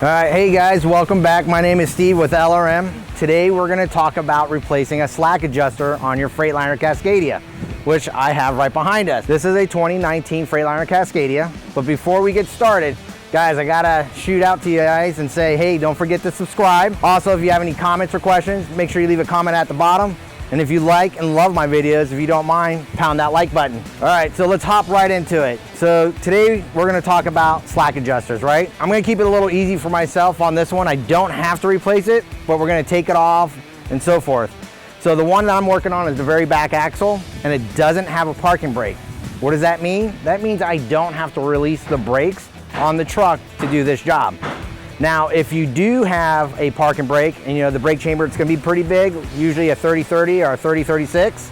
All right, hey guys, welcome back. My name is Steve with LRM. Today we're going to talk about replacing a slack adjuster on your Freightliner Cascadia, which I have right behind us. This is a 2019 Freightliner Cascadia, but before we get started, guys, I gotta shoot out to you guys and say, hey, don't forget to subscribe. Also, if you have any comments or questions, make sure you leave a comment at the bottom. And if you like and love my videos, if you don't mind, pound that like button. All right, so let's hop right into it. So today we're gonna talk about slack adjusters, right? I'm gonna keep it a little easy for myself on this one. I don't have to replace it, but we're gonna take it off and so forth. So the one that I'm working on is the very back axle, and it doesn't have a parking brake. What does that mean? That means I don't have to release the brakes on the truck to do this job. Now, if you do have a parking brake, and you know the brake chamber, it's gonna be pretty big, usually a 30-30 or a 30-36,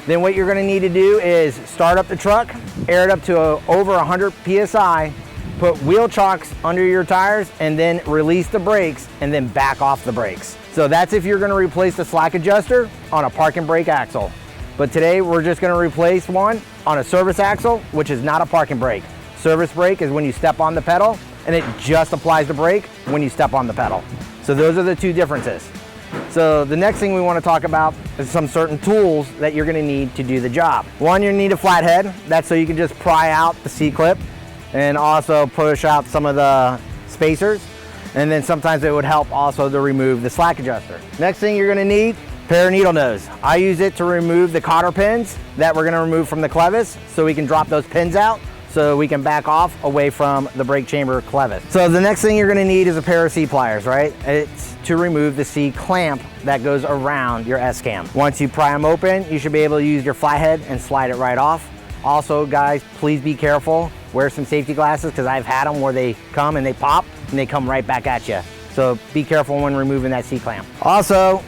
then what you're gonna need to do is start up the truck, air it up to over 100 PSI, put wheel chocks under your tires, and then release the brakes, and then back off the brakes. So that's if you're gonna replace the slack adjuster on a parking brake axle. But today, we're just gonna replace one on a service axle, which is not a parking brake. Service brake is when you step on the pedal, and it just applies the brake when you step on the pedal. So those are the two differences. So the next thing we want to talk about is some certain tools that you're going to need to do the job. One, you need a flathead. That's so you can just pry out the C-clip and also push out some of the spacers. And then sometimes it would help also to remove the slack adjuster. Next thing you're going to need, pair of needle nose. I use it to remove the cotter pins that we're going to remove from the clevis so we can drop those pins out, so we can back off away from the brake chamber clevis. So the next thing you're gonna need is a pair of C pliers, right? It's to remove the C clamp that goes around your S-cam. Once you pry them open, you should be able to use your flathead and slide it right off. Also, guys, please be careful. Wear some safety glasses, because I've had them where they come and they pop and they come right back at you. So be careful when removing that C clamp. Also,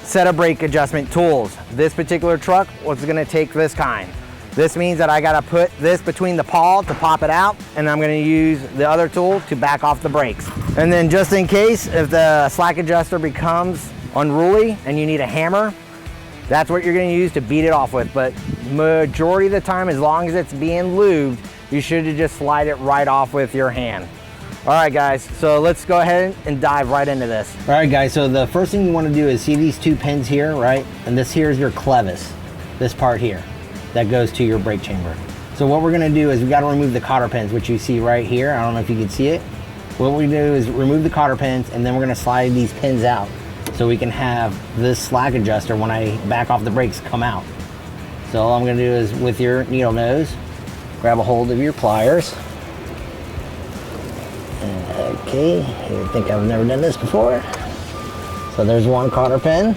set of brake adjustment tools. This particular truck was gonna take this kind. This means that I gotta put this between the pawl to pop it out, and I'm gonna use the other tool to back off the brakes. And then just in case, if the slack adjuster becomes unruly and you need a hammer, that's what you're gonna use to beat it off with. But majority of the time, as long as it's being lubed, you should just slide it right off with your hand. All right, guys, so let's go ahead and dive right into this. All right, guys, so the first thing you wanna do is see these two pins here, right? And this here is your clevis, this part here that goes to your brake chamber. So what we're gonna do is we gotta remove the cotter pins, which you see right here. I don't know if you can see it. What we do is remove the cotter pins, and then we're gonna slide these pins out so we can have this slack adjuster, when I back off the brakes, come out. So all I'm gonna do is, with your needle nose, grab a hold of your pliers. Okay, I think I've never done this before. So there's one cotter pin.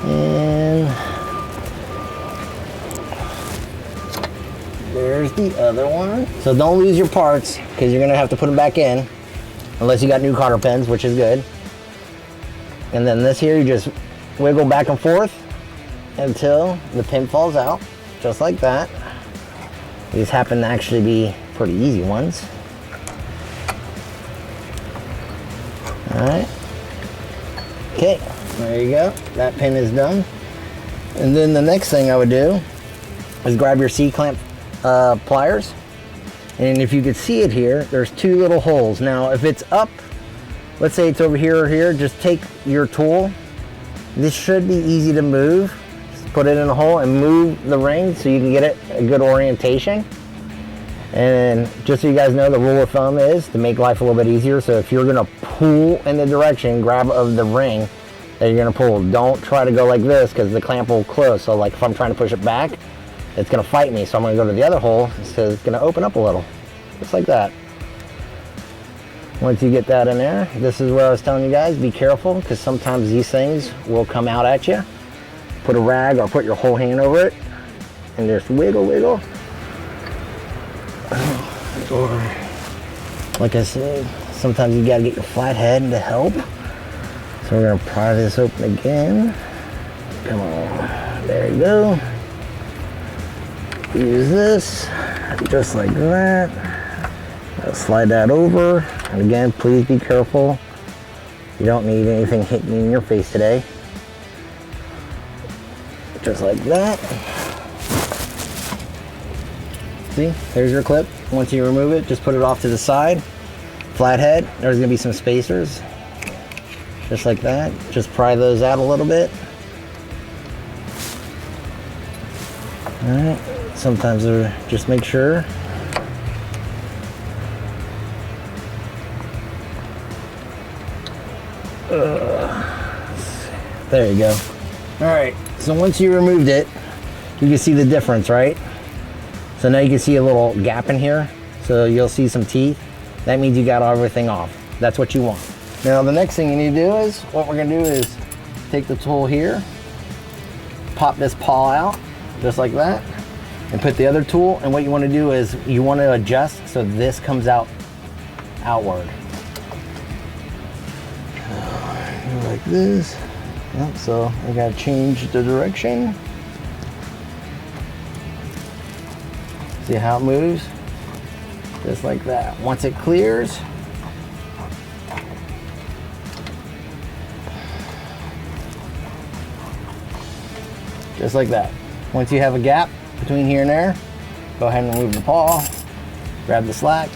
And there's the other one. So don't lose your parts, because you're gonna have to put them back in, unless you got new cotter pins, which is good. And then this here, you just wiggle back and forth until the pin falls out, just like that. These happen to actually be pretty easy ones. All right. Okay, there you go. That pin is done. And then the next thing I would do is grab your C-clamp pliers, and if you could see it here, there's two little holes. Now if it's up, let's say it's over here or here, just take your tool. This should be easy to move. Just put it in a hole and move the ring so you can get it a good orientation. And just so you guys know, the rule of thumb is to make life a little bit easier. So if you're gonna pull in the direction, grab of the ring that you're gonna pull. Don't try to go like this, because the clamp will close. So like if I'm trying to push it back, it's gonna fight me, so I'm gonna go to the other hole, so it's gonna open up a little, just like that. Once you get that in there, this is where I was telling you guys, be careful, because sometimes these things will come out at you. Put a rag or put your whole hand over it, and just wiggle, wiggle. Or, like I said, sometimes you gotta get your flathead to help. So we're gonna pry this open again. Come on, there you go. Use this, just like that. I'll slide that over. And again, please be careful. You don't need anything hitting you in your face today. Just like that. See, there's your clip. Once you remove it, just put it off to the side. flathead, there's gonna be some spacers, just like that. Just pry those out a little bit. All right, sometimes they're, just make sure. There you go. All right, so once you removed it, you can see the difference, right? So now you can see a little gap in here. So you'll see some teeth. That means you got everything off. That's what you want. Now the next thing you need to do is, what we're gonna do is take the tool here, pop this paw out, just like that, and put the other tool, and what you wanna do is, you wanna adjust so this comes out outward. Like this. Yep, so I gotta change the direction. See how it moves? Just like that. Once it clears, just like that. Once you have a gap between here and there, go ahead and remove the paw, grab the slack,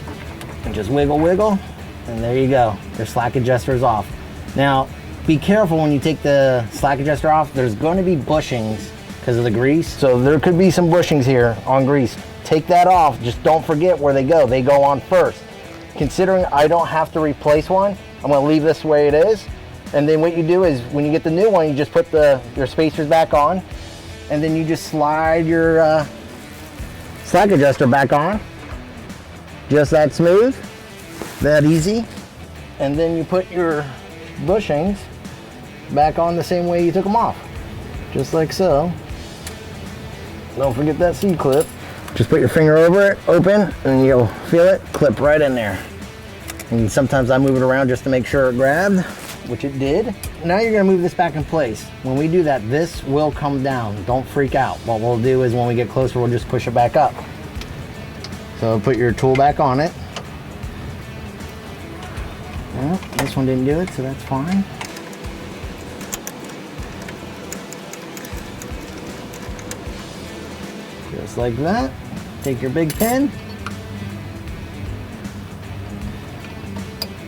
and just wiggle, wiggle, and there you go. Your slack adjuster is off. Now, be careful when you take the slack adjuster off. There's going to be bushings because of the grease. So there could be some bushings here on grease. Take that off. Just don't forget where they go. They go on first. Considering I don't have to replace one, I'm going to leave this the way it is. And then what you do is, when you get the new one, you just put your spacers back on, and then you just slide your slack adjuster back on. Just that smooth, that easy. And then you put your bushings back on the same way you took them off, just like so. Don't forget that C-clip. Just put your finger over it, open, and you'll feel it clip right in there. And sometimes I move it around just to make sure it grabbed, which it did. Now you're gonna move this back in place. When we do that, this will come down. Don't freak out. What we'll do is, when we get closer, we'll just push it back up. So put your tool back on it. Well, this one didn't do it, so that's fine. Just like that. Take your big pin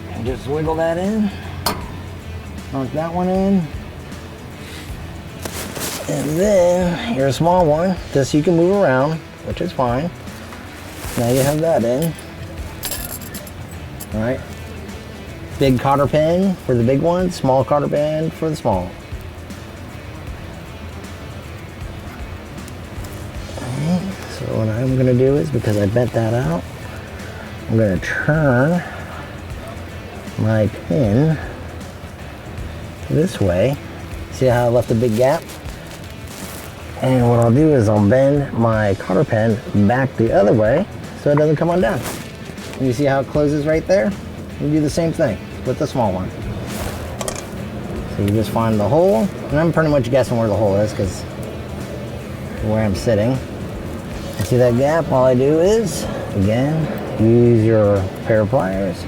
and just wiggle that in. Knock that one in. And then your small one, just so you can move around, which is fine. Now you have that in. All right. Big cotter pin for the big one, small cotter pin for the small. Alright, so what I'm gonna do is, because I bent that out, I'm gonna turn my pin this way. See how I left a big gap? And what I'll do is, I'll bend my cotter pin back the other way so it doesn't come undone. You see how it closes right there? You do the same thing with the small one. So you just find the hole, and I'm pretty much guessing where the hole is because where I'm sitting. And see that gap? All I do is, again, use your pair of pliers,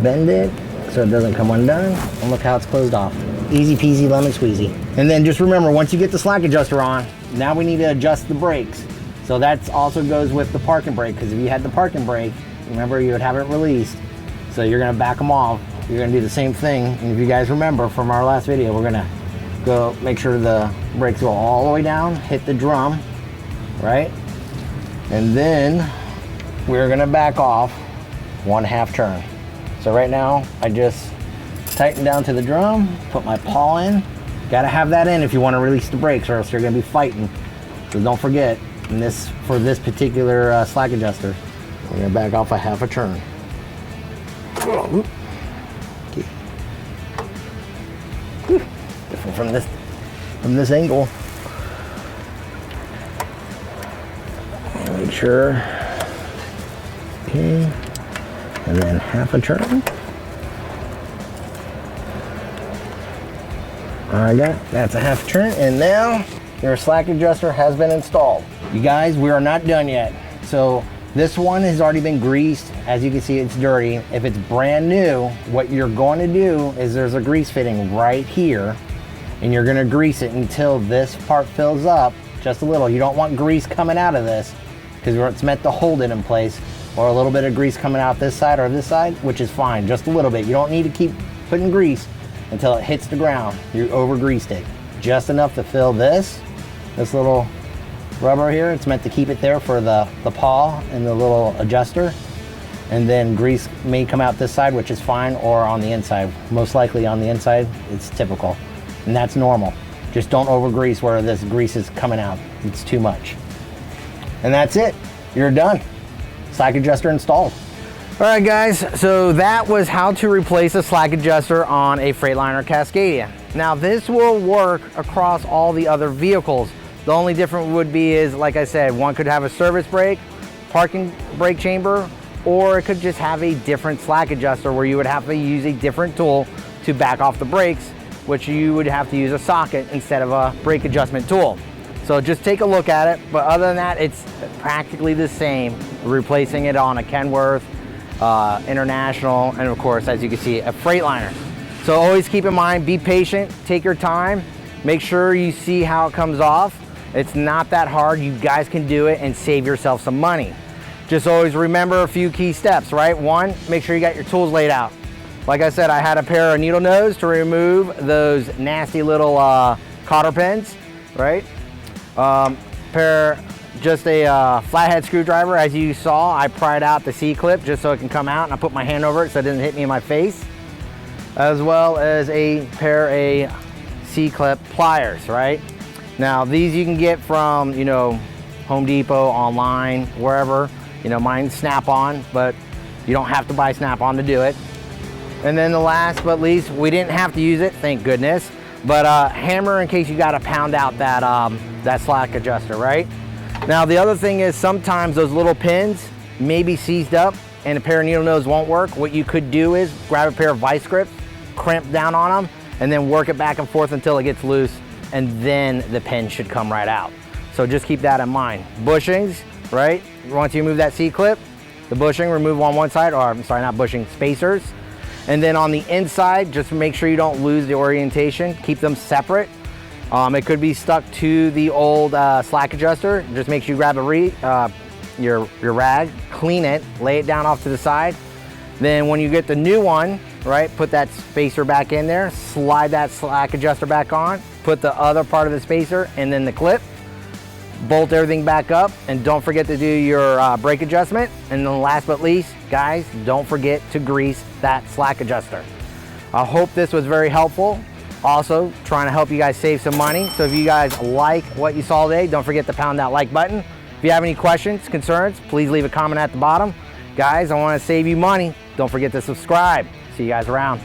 bend it so it doesn't come undone, and look how it's closed off. Easy peasy lemon squeezy. And then just remember, once you get the slack adjuster on, now we need to adjust the brakes. So that also goes with the parking brake, because if you had the parking brake, remember, you would have it released. So you're gonna back them off. You're gonna do the same thing. And if you guys remember from our last video, we're gonna go make sure the brakes go all the way down, hit the drum, right? And then we're gonna back off 1/2 turn. So right now, I just tighten down to the drum, put my paw in. Gotta have that in if you wanna release the brakes, or else you're gonna be fighting. So don't forget, for this particular slack adjuster, we're gonna back off 1/2 turn. Okay. Different from this angle. Make sure. Okay. And then 1/2 turn. Alright, that's 1/2 turn, and now your slack adjuster has been installed. You guys, we are not done yet. So this one has already been greased. As you can see, it's dirty. If it's brand new, what you're going to do is, there's a grease fitting right here, and you're going to grease it until this part fills up just a little. You don't want grease coming out of this, because it's meant to hold it in place. or a little bit of grease coming out this side or this side, which is fine, just a little bit. You don't need to keep putting grease until it hits the ground. You over greased it. Just enough to fill this little rubber here. It's meant to keep it there for the paw and the little adjuster. And then grease may come out this side, which is fine, or on the inside. Most likely on the inside, it's typical. And that's normal. Just don't over grease where this grease is coming out. It's too much. And that's it. You're done. Slack adjuster installed. All right, guys, so that was how to replace a slack adjuster on a Freightliner Cascadia. Now, this will work across all the other vehicles. The only difference would be is, like I said, one could have a service brake, parking brake chamber, or it could just have a different slack adjuster where you would have to use a different tool to back off the brakes, which you would have to use a socket instead of a brake adjustment tool. So just take a look at it, but other than that, it's practically the same, replacing it on a Kenworth, International, and of course, as you can see, a Freightliner. So always keep in mind, be patient, take your time, make sure you see how it comes off. It's not that hard, you guys can do it and save yourself some money. Just always remember a few key steps, right? One, make sure you got your tools laid out. Like I said, I had a pair of needle nose to remove those nasty little cotter pins, right? Just a flathead screwdriver. As you saw, I pried out the C-clip just so it can come out, and I put my hand over it so it didn't hit me in my face. As well as a pair of C-clip pliers, right? Now, these you can get from, you know, Home Depot, online, wherever. You know, mine's Snap-on, but you don't have to buy Snap-on to do it. And then the last but least, we didn't have to use it, thank goodness, but hammer in case you got to pound out that, that slack adjuster, right? Now, the other thing is sometimes those little pins may be seized up and a pair of needle nose won't work. What you could do is grab a pair of vice grips, crimp down on them, and then work it back and forth until it gets loose, and then the pin should come right out. So just keep that in mind. Bushings, right? Once you move that C-clip, the bushing, remove on one side, or I'm sorry, not bushing, spacers. And then on the inside, just make sure you don't lose the orientation. Keep them separate. It could be stuck to the old slack adjuster. Just make sure you grab your rag, clean it, lay it down off to the side. Then when you get the new one, right, put that spacer back in there, slide that slack adjuster back on, put the other part of the spacer and then the clip, bolt everything back up, and don't forget to do your brake adjustment. And then last but least, guys, don't forget to grease that slack adjuster. I hope this was very helpful. Also, trying to help you guys save some money. So if you guys like what you saw today, don't forget to pound that like button. If you have any questions, concerns, please leave a comment at the bottom. Guys, I want to save you money. Don't forget to subscribe. See you guys around.